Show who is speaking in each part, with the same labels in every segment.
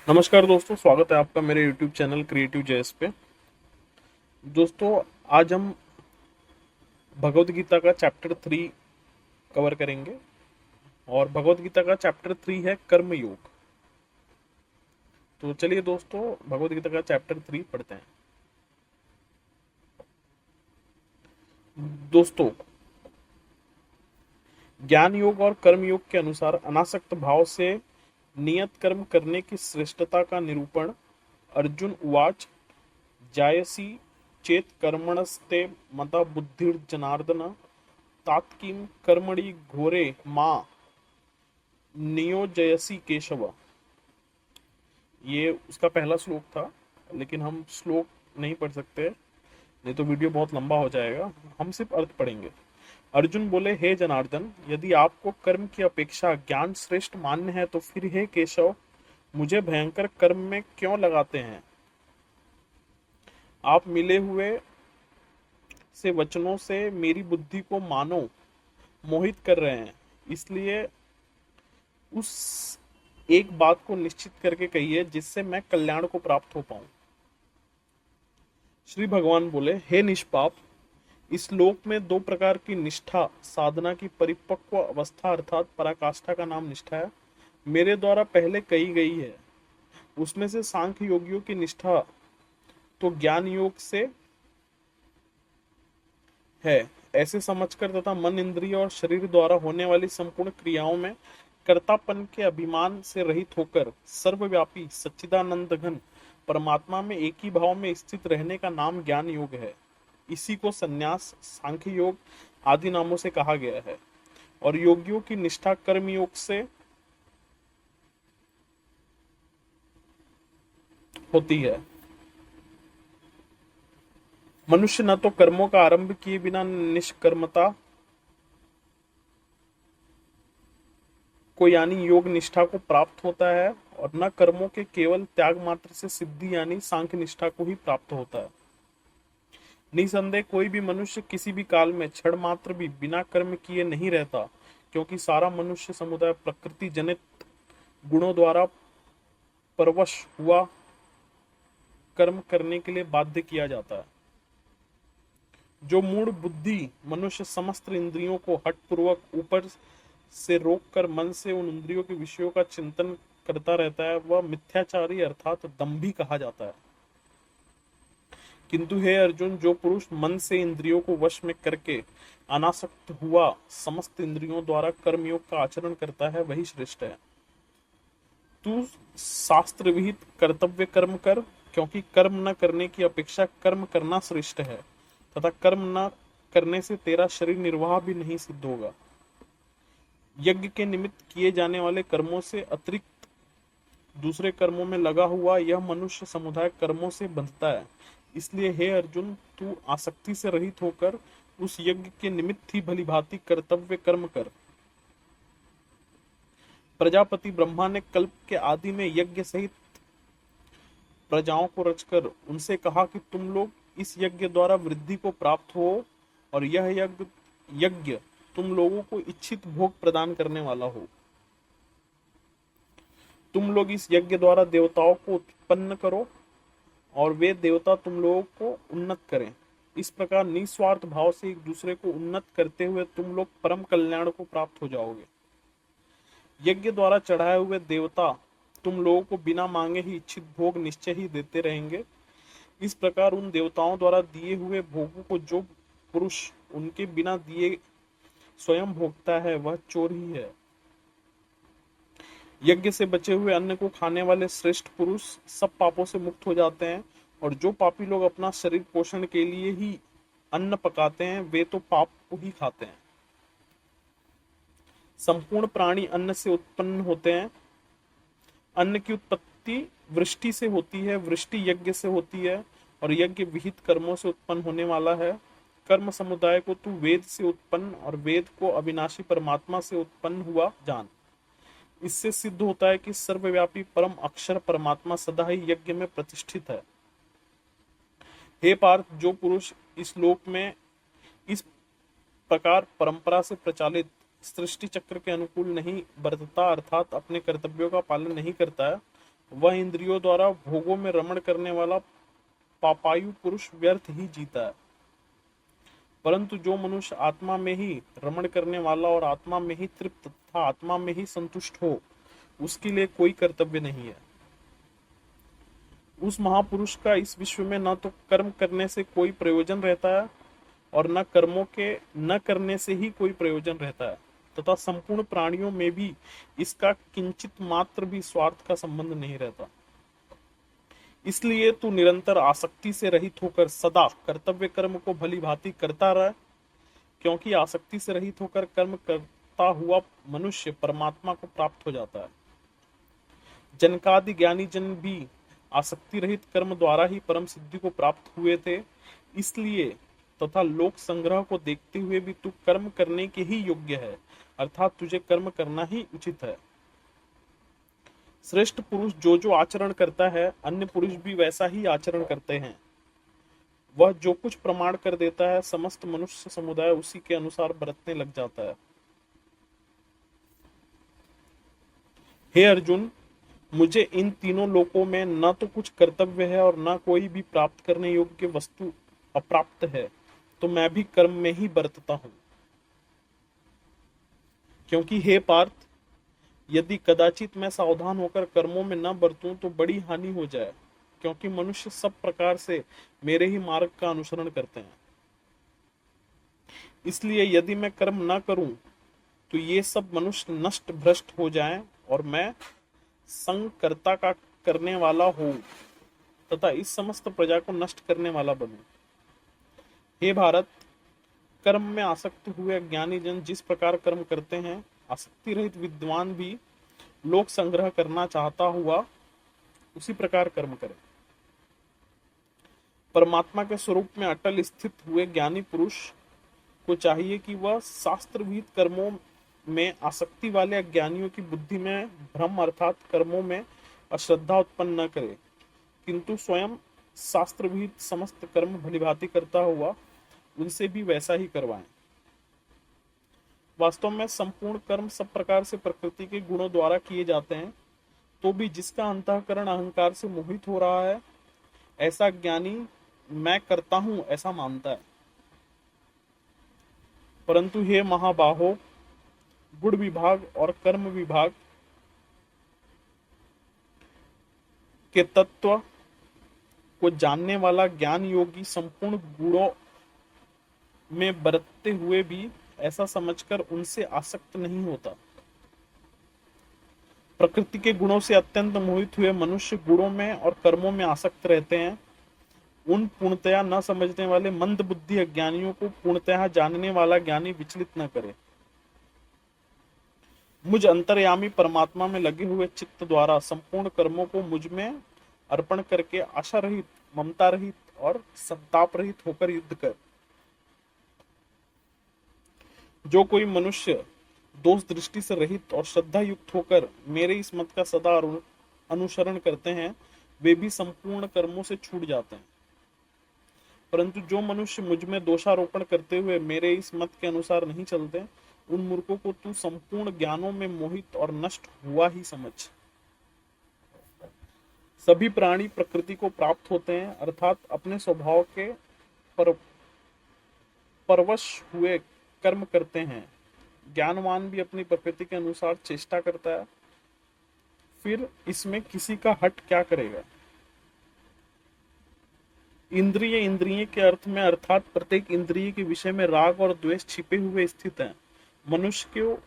Speaker 1: नमस्कार दोस्तों, स्वागत है आपका मेरे YouTube चैनल क्रिएटिव जेएस पे। दोस्तों, आज हम भगवत गीता का चैप्टर 3 कवर करेंगे और भगवत गीता का चैप्टर 3 है कर्म योग। तो चलिए दोस्तों, भगवत गीता का चैप्टर 3 पढ़ते हैं। दोस्तों, ज्ञान योग और कर्म योग के अनुसार अनासक्त भाव से नियत कर्म करने की श्रेष्ठता का निरूपण। अर्जुन उवाच जायसी चेत कर्मणस्ते मता बुद्धिर्जनार्दन तात्किं कर्मणि घोरे मां नियोजयसी केशव। ये उसका पहला श्लोक था, लेकिन हम श्लोक नहीं पढ़ सकते, नहीं तो वीडियो बहुत लंबा हो जाएगा। हम सिर्फ अर्थ पढ़ेंगे। अर्जुन बोले, हे जनार्दन, यदि आपको कर्म की अपेक्षा ज्ञान श्रेष्ठ मान्य है तो फिर हे केशव, मुझे भयंकर कर्म में क्यों लगाते हैं? आप मिले हुए से वचनों से मेरी बुद्धि को मानो मोहित कर रहे हैं, इसलिए उस एक बात को निश्चित करके कहिए जिससे मैं कल्याण को प्राप्त हो पाऊं। श्री भगवान बोले, हे निष्पाप, इस लोक में दो प्रकार की निष्ठा साधना की परिपक्व अवस्था अर्थात पराकाष्ठा का नाम निष्ठा है, मेरे द्वारा पहले कही गई है। उसमें से सांख्य योगियों की निष्ठा तो ज्ञान योग से है, ऐसे समझकर तथा मन इंद्रिय और शरीर द्वारा होने वाली संपूर्ण क्रियाओं में कर्तापन के अभिमान से रहित होकर सर्वव्यापी सच्चिदानंद घन परमात्मा में एक ही भाव में स्थित रहने का नाम ज्ञान योग है। इसी को संन्यास, सांख्य योग आदि नामों से कहा गया है। और योगियों की निष्ठा कर्म योग से होती है। मनुष्य न तो कर्मों का आरंभ किए बिना निष्कर्मता को यानी योग निष्ठा को प्राप्त होता है और न कर्मों के केवल त्याग मात्र से सिद्धि यानी सांख्य निष्ठा को ही प्राप्त होता है। निसंदेह कोई भी मनुष्य किसी भी काल में क्षण मात्र भी बिना कर्म किए नहीं रहता, क्योंकि सारा मनुष्य समुदाय प्रकृति जनित गुणों द्वारा परवश हुआ कर्म करने के लिए बाध्य किया जाता है। जो मूढ़ बुद्धि मनुष्य समस्त इंद्रियों को हठ पूर्वक ऊपर से रोककर मन से उन इंद्रियों के विषयों का चिंतन करता रहता है, वह मिथ्याचारी अर्थात दंभी कहा जाता है। किंतु हे अर्जुन, जो पुरुष मन से इंद्रियों को वश में करके अनासक्त हुआ समस्त इंद्रियों द्वारा कर्मयोग का आचरण करता है, वही श्रेष्ठ है। तू शास्त्र विहित कर्तव्य कर्म कर, क्योंकि कर्म न करने की अपेक्षा कर्म करना श्रेष्ठ है, तथा कर्म न करने से तेरा शरीर निर्वाह भी नहीं सिद्ध होगा। यज्ञ के निमित्त किए जाने वाले कर्मों से अतिरिक्त दूसरे कर्मों में लगा हुआ यह मनुष्य समुदाय कर्मों से बंधता है। इसलिए हे अर्जुन, तू आसक्ति से रहित होकर उस यज्ञ के निमित्त ही भली भांति कर्तव्य कर्म कर। प्रजापति ब्रह्मा ने कल्प के आदि में यज्ञ सहित प्रजाओं को रचकर उनसे कहा कि तुम लोग इस यज्ञ द्वारा वृद्धि को प्राप्त हो और यह यज्ञ तुम लोगों को इच्छित भोग प्रदान करने वाला हो। तुम लोग इस यज्ञ द्वारा देवताओं को उत्पन्न करो और वे देवता तुम लोगों को उन्नत करें। इस प्रकार निस्वार्थ भाव से एक दूसरे को उन्नत करते हुए तुम लोग परम कल्याण को प्राप्त हो जाओगे। यज्ञ द्वारा चढ़ाए हुए देवता तुम लोगों को बिना मांगे ही इच्छित भोग निश्चय ही देते रहेंगे। इस प्रकार उन देवताओं द्वारा दिए हुए भोगों को जो पुरुष उनके बिना दिए स्वयं भोगता है, वह चोर ही है। यज्ञ से बचे हुए अन्न को खाने वाले श्रेष्ठ पुरुष सब पापों से मुक्त हो जाते हैं, और जो पापी लोग अपना शरीर पोषण के लिए ही अन्न पकाते हैं, वे तो पाप को ही खाते हैं। संपूर्ण प्राणी अन्न से उत्पन्न होते हैं। अन्न की उत्पत्ति वृष्टि से होती है, वृष्टि यज्ञ से होती है, और यज्ञ विहित कर्मों से उत्पन्न होने वाला है। कर्म समुदाय को तू वेद से उत्पन्न और वेद को अविनाशी परमात्मा से उत्पन्न हुआ जान। इससे सिद्ध होता है कि सर्वव्यापी परम अक्षर परमात्मा सदा ही यज्ञ में प्रतिष्ठित है। हे पार्थ, जो पुरुष इस लोक में इस प्रकार परंपरा से प्रचालित सृष्टि चक्र के अनुकूल नहीं बरतता अर्थात अपने कर्तव्यों का पालन नहीं करता है, वह इंद्रियों द्वारा भोगों में रमण करने वाला पापायु पुरुष व्यर्थ ही जीता है। परंतु जो मनुष्य आत्मा में ही रमण करने वाला और आत्मा में ही तृप्त तथा आत्मा में ही संतुष्ट हो, उसके लिए कोई कर्तव्य नहीं है। उस महापुरुष का इस विश्व में न तो कर्म करने से कोई प्रयोजन रहता है और न कर्मों के न करने से ही कोई प्रयोजन रहता है, तथा संपूर्ण प्राणियों में भी इसका किंचित मात्र भी स्वार्थ का संबंध नहीं रहता। इसलिए तू निरंतर आसक्ति से रहित होकर सदा कर्तव्य कर्म को भली भांति करता रह, क्योंकि आसक्ति से रहित होकर कर्म करता हुआ मनुष्य परमात्मा को प्राप्त हो जाता है। जनकादि ज्ञानी जन भी आसक्ति रहित कर्म द्वारा ही परम सिद्धि को प्राप्त हुए थे। इसलिए तथा लोक संग्रह को देखते हुए भी तू कर्म करने के ही योग्य है, अर्थात तुझे कर्म करना ही उचित है। श्रेष्ठ पुरुष जो जो आचरण करता है, अन्य पुरुष भी वैसा ही आचरण करते हैं। वह जो कुछ प्रमाण कर देता है, समस्त मनुष्य समुदाय उसी के अनुसार बरतने लग जाता है। हे अर्जुन, मुझे इन तीनों लोकों में न तो कुछ कर्तव्य है और न कोई भी प्राप्त करने योग्य वस्तु अप्राप्त है, तो मैं भी कर्म में ही बरतता हूं। क्योंकि हे पार्थ, यदि कदाचित मैं सावधान होकर कर्मों में न बरतूं तो बड़ी हानि हो जाए, क्योंकि मनुष्य सब प्रकार से मेरे ही मार्ग का अनुसरण करते हैं। इसलिए यदि मैं कर्म न करूं तो ये सब मनुष्य नष्ट भ्रष्ट हो जाएं और मैं संकर्ता का करने वाला हूं तथा इस समस्त प्रजा को नष्ट करने वाला बनूं। हे भारत, कर्म में आसक्त हुए ज्ञानी जन जिस प्रकार कर्म करते हैं, आसक्ति रहित विद्वान भी लोक संग्रह करना चाहता हुआ उसी प्रकार कर्म करे। परमात्मा के स्वरूप में अटल स्थित हुए ज्ञानी पुरुष को चाहिए कि वह शास्त्रविहित कर्मों में आसक्ति वाले अज्ञानियों की बुद्धि में भ्रम अर्थात कर्मों में अश्रद्धा उत्पन्न न करे, किंतु स्वयं शास्त्र विहित समस्त कर्म भलीभांति करता हुआ उनसे भी वैसा ही करवाएं। वास्तव में संपूर्ण कर्म सब प्रकार से प्रकृति के गुणों द्वारा किए जाते हैं, तो भी जिसका अंतःकरण अहंकार से मोहित हो रहा है, ऐसा ज्ञानी मैं करता हूं ऐसा मानता है। परंतु हे महाबाहो, गुण विभाग और कर्म विभाग के तत्व को जानने वाला ज्ञान योगी संपूर्ण गुणों में बरतते हुए भी ऐसा समझकर उनसे आसक्त नहीं होता। प्रकृति के गुणों से अत्यंत मोहित हुए मनुष्य गुणों में और कर्मों में आसक्त रहते हैं। उन पूर्णतया न समझने वाले मंद बुद्धि अज्ञानियों को पूर्णतया जानने वाला ज्ञानी विचलित न करे। मुझ अंतर्यामी परमात्मा में लगे हुए चित्त द्वारा संपूर्ण कर्मों को मुझ में अर्पण करके आशा रहित, ममता रहित और संताप रहित होकर युद्ध कर। जो कोई मनुष्य दोष दृष्टि से रहित और श्रद्धा युक्त होकर मेरे इस मत का सदा अनुसरण करते हैं, वे भी संपूर्ण कर्मों से छूट जाते हैं। परंतु जो मनुष्य मुझ में दोषारोपण करते हुए मेरे इस मत के अनुसार नहीं चलते, उन मूर्खों को तू संपूर्ण ज्ञानों में मोहित और नष्ट हुआ ही समझ। सभी प्राणी प्रकृति को प्राप्त होते हैं, अर्थात अपने स्वभाव के परवश हुए कर्म करते हैं। ज्ञानवान भी अपनी प्रकृति के अनुसार चेष्टा करता है, फिर इसमें किसी का हट क्या करेगा। इंद्रिय इंद्रिय के अर्थ में अर्थात प्रत्येक इंद्रिय के विषय में राग और द्वेष छिपे हुए स्थित हैं। मनुष्य को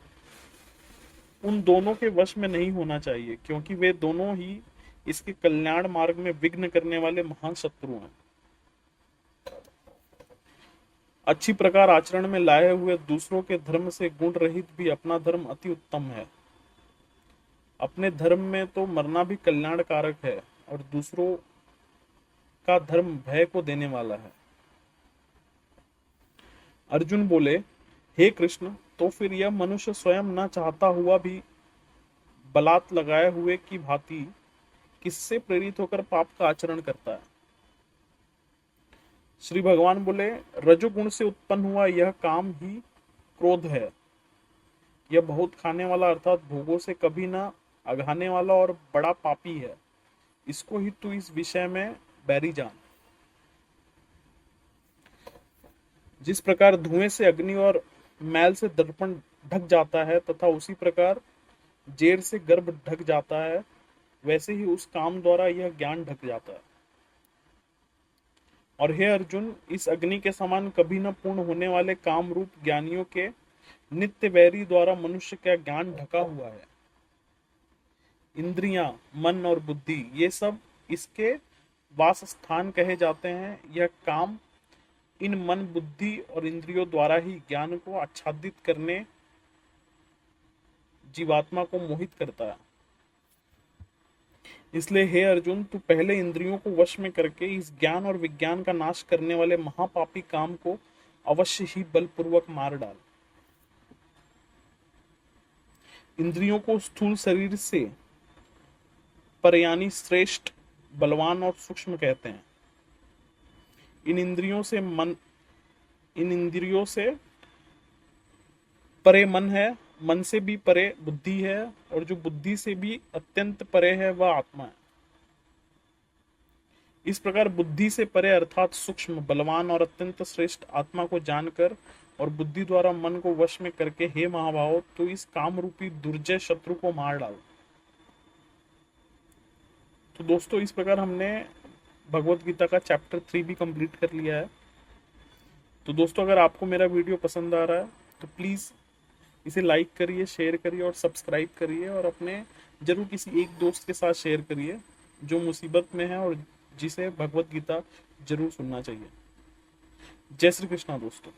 Speaker 1: उन दोनों के वश में नहीं होना चाहिए, क्योंकि वे दोनों ही इसके कल्याण मार्ग में विघ्न करने वाले महान शत्रु हैं। अच्छी प्रकार आचरण में लाए हुए दूसरों के धर्म से गुण रहित भी अपना धर्म अति उत्तम है। अपने धर्म में तो मरना भी कल्याणकारक है और दूसरों का धर्म भय को देने वाला है। अर्जुन बोले, हे कृष्ण, तो फिर यह मनुष्य स्वयं न चाहता हुआ भी बलात् लगाए हुए की भांति किससे प्रेरित होकर पाप का आचरण करता है। श्री भगवान बोले, रजोगुण से उत्पन्न हुआ यह काम ही क्रोध है। यह बहुत खाने वाला अर्थात भोगों से कभी न अघाने वाला और बड़ा पापी है। इसको ही तू इस विषय में बैरी जान। जिस प्रकार धुएं से अग्नि और मैल से दर्पण ढक जाता है तथा उसी प्रकार जेर से गर्भ ढक जाता है, वैसे ही उस काम द्वारा यह ज्ञान ढक जाता है। और हे अर्जुन, इस अग्नि के समान कभी न पूर्ण होने वाले काम रूप ज्ञानियों के नित्य वैरी द्वारा मनुष्य का ज्ञान ढका हुआ है। इंद्रियां, मन और बुद्धि ये सब इसके वास स्थान कहे जाते हैं। यह काम इन मन, बुद्धि और इंद्रियों द्वारा ही ज्ञान को आच्छादित करने जीवात्मा को मोहित करता है। इसलिए हे अर्जुन, तू पहले इंद्रियों को वश में करके इस ज्ञान और विज्ञान का नाश करने वाले महापापी काम को अवश्य ही बलपूर्वक मार डाल। इंद्रियों को स्थूल शरीर से पर यानी श्रेष्ठ, बलवान और सूक्ष्म कहते हैं। इन इंद्रियों से परे मन है, मन से भी परे बुद्धि है, और जो बुद्धि से भी अत्यंत परे है वह आत्मा है। इस प्रकार बुद्धि से परे अर्थात सूक्ष्म, बलवान और अत्यंत श्रेष्ठ आत्मा को जानकर और बुद्धि द्वारा मन को वश में करके हे महाभाव, तो इस काम रूपी दुर्जय शत्रु को मार डाल। तो दोस्तों, इस प्रकार हमने भगवत गीता का चैप्टर 3 भी कंप्लीट कर लिया है। तो दोस्तों, अगर आपको मेरा वीडियो पसंद आ रहा है तो प्लीज़ इसे लाइक करिए, शेयर करिए और सब्सक्राइब करिए, और अपने जरूर किसी एक दोस्त के साथ शेयर करिए जो मुसीबत में है और जिसे भगवत गीता जरूर सुनना चाहिए। जय श्री कृष्णा दोस्तों।